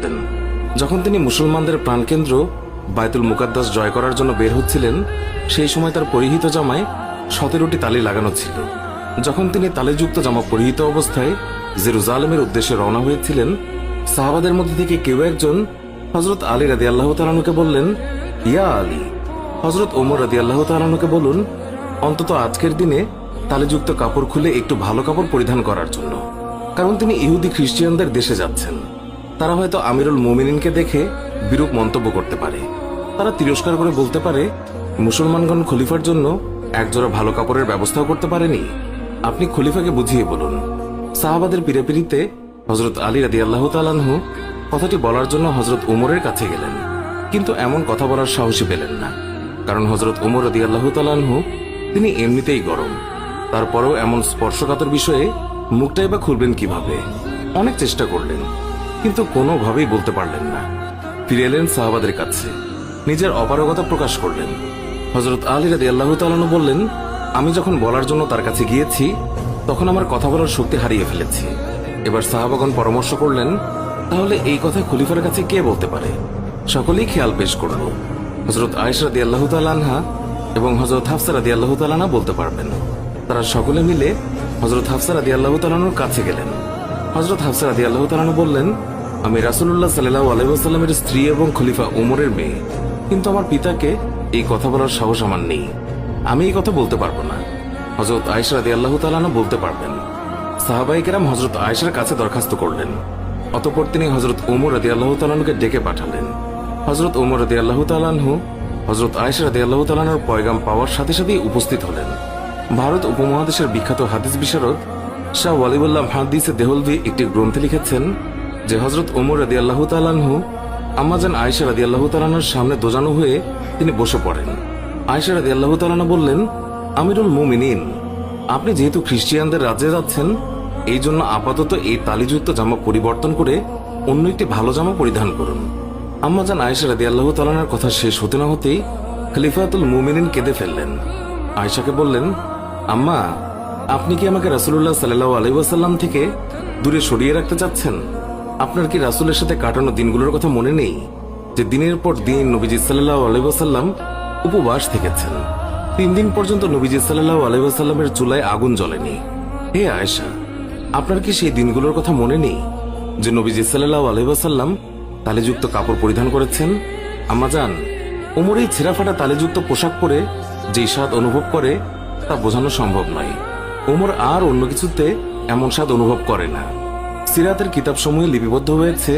করতেন। যখন তিনি মুসলমানদের প্রাণকেন্দ্র বায়তুল মুকাদ্দাস জয় করার জন্য বের হচ্ছিলেন, সেই সময় তার পরিহিত জামায় 17টি তালি লাগানো ছিল। যখন তিনি তালিযুক্ত জামা পরিহিত অবস্থায় জেরুজালেমের উদ্দেশ্যে রওনা হয়েছিলেন, সাহাবাদের মধ্যে থেকে কেউ একজন হযরত আলী রাদিয়াল্লাহু তাআলা আনহুকে বললেন, ইয়া আলী, হযরত ওমর রাদিয়াল্লাহু তাআলা আনহুকে বলুন অন্তত আজকের দিনে তালিযুক্ত কাপড় খুলে একটু ভালো কাপড় পরিধান করার জন্য, কারণ তিনি ইহুদি খ্রিস্টানদের দেশে যাচ্ছেন। তারা হয়তো আমিরুল মুমিনিনকে দেখে বিরূপ মন্তব্য করতে পারে। তারা তিরস্কার করে বলতে পারে, মুসলমানগণ খলিফার জন্য একজোড়া ভালো কাপড়ের ব্যবস্থাও করতে পারেনি। আপনি খলিফাকে বুঝিয়ে বলুন। সাহাবাদের পিড়াপিড়িতে হযরত আলী রাদিয়াল্লাহু তাআলা আনহু কথাটি বলার জন্য হযরত উমরের কাছে গেলেন, কিন্তু এমন কথা বলার সাহসী পেলেন না, কারণ হযরত উমর রাদিয়াল্লাহু তাআলা আনহু তিনি এমনিতেই গরম। তারপরেও এমন স্পর্শকাতর বিষয়ে মুখটাই বা খুলবেন কিভাবে? অনেক চেষ্টা করলেন, কিন্তু কোনোভাবেই বলতে পারলেন না। ফিরে এলেন সাহাবাদের কাছে, নিজের অপারগতা প্রকাশ করলেন। হযরত আলী রাদিয়াল্লাহু তাআলা আনহু বললেন, আমি যখন বলার জন্য তার কাছে গিয়েছি তখন আমার কথা বলার শক্তি হারিয়ে ফেলেছি। এবার সাহাবাগণ পরামর্শ করলেন, তাহলে এই কথা খলিফার কাছে কে বলতে পারে? সকলেই খেয়াল পেশ করল হযরত আয়েশা রাদিয়াল্লাহু তাআলা আনহা এবং হযরত হাফসা রাদিয়াল্লাহু তাআলা আনহা বলতে পারবেন। তারা সকলে মিলে হযরত হাফসা রাদিয়াল্লাহু তাআলা আনহুর কাছে গেলেন। হযরত হাফসা রাদিয়াল্লাহু তাআলা আনহা বললেন, আমি রাসূলুল্লাহ সাল্লাল্লাহু আলাইহি ওয়াসাল্লামের স্ত্রী এবং খলিফা ওমরের মেয়ে, কিন্তু আমার পিতাকে এই কথা বলার সাহস আমার নেই। আমি এই কথা বলতে পারবো না। হযরত আয়েশা রাদিয়াল্লাহু তাআলা আনহা বলতে পারবেন। সাহাবায়ে কেরাম হযরত আয়েশার কাছে দরখাস্ত করলেন। অতঃপর তিনি হযরত ওমর রাদিয়াল্লাহু তাআলা আনহুকে ডেকে পাঠালেন। হযরত ওমর রাদিয়াল্লাহু তাআলা আনহু হযরত আয়েশা রাদিয়াল্লাহু তাআলা আনহার পয়গাম পাওয়ার সাথে সাথেই উপস্থিত হলেন। ভারত উপমহাদেশের বিখ্যাত হাদিস বিশারদ শাহ ওয়ালিউল্লাহ মুহাদ্দিসে দেহলভি একটি গ্রন্থে লিখেছেন যে হযরত ওমর রাদিয়াল্লাহু তাআলা আনহু আম্মাজান আয়েশা রাদিয়াল্লাহু তাআলা আনহার সামনে দোজানো হয়ে তিনি বসে পড়েন। আয়েশা রাদিয়াল্লাহু তাআলা আনহা বললেন, আমিরুল মুমিনিন, আপনি যেহেতু খ্রিস্টিয়ানদের রাজ্যে যাচ্ছেন, এই জন্য আপাতত এই তালিযুক্ত জামা পরিবর্তন করে অন্য একটি ভালো জামা পরিধান করুন। আম্মাজান আয়েশা রাদিয়াল্লাহু তাআলা আনহার কথা শেষ হতে না হতেই খলিফাতুল মুমিনিন কেঁদে ফেললেন। আয়েশাকে বললেন, আম্মা, আপনি কি আমাকে রাসূলুল্লাহ সাল্লাল্লাহু আলাইহি ওয়াসাল্লাম থেকে দূরে সরিয়ে রাখতে চাচ্ছেন? আপনার কি রাসূলের সাথে কাটানো দিনগুলোর কথা মনে নেই, যে দিনের পর দিন নবীজি সাল্লাল্লাহু আলাইহি ওয়াসাল্লাম উপবাস থেকেছেন? 3 দিন পর্যন্ত নবীজি সাল্লাল্লাহু আলাইহি ওয়াসাল্লামের চুলায় আগুন জ্বলেনি। হে আয়েশা, আপনার কি সেই দিনগুলোর কথা মনে নেই যে নবীজি সাল্লাল্লাহু আলাইহি ওয়াসাল্লাম তালিযুক্ত কাপড় পরিধান করেছেন? আম্মাজান, ওমর এই ছেঁড়াফাটা তালিযুক্ত পোশাক পরে যে স্বাদ অনুভব করে তা বোঝানো সম্ভব নয়। ওমর আর অন্য কিছুতে এমন স্বাদ অনুভব করে না। সিরাতের কিতাবসমূহে লিপিবদ্ধ হয়েছে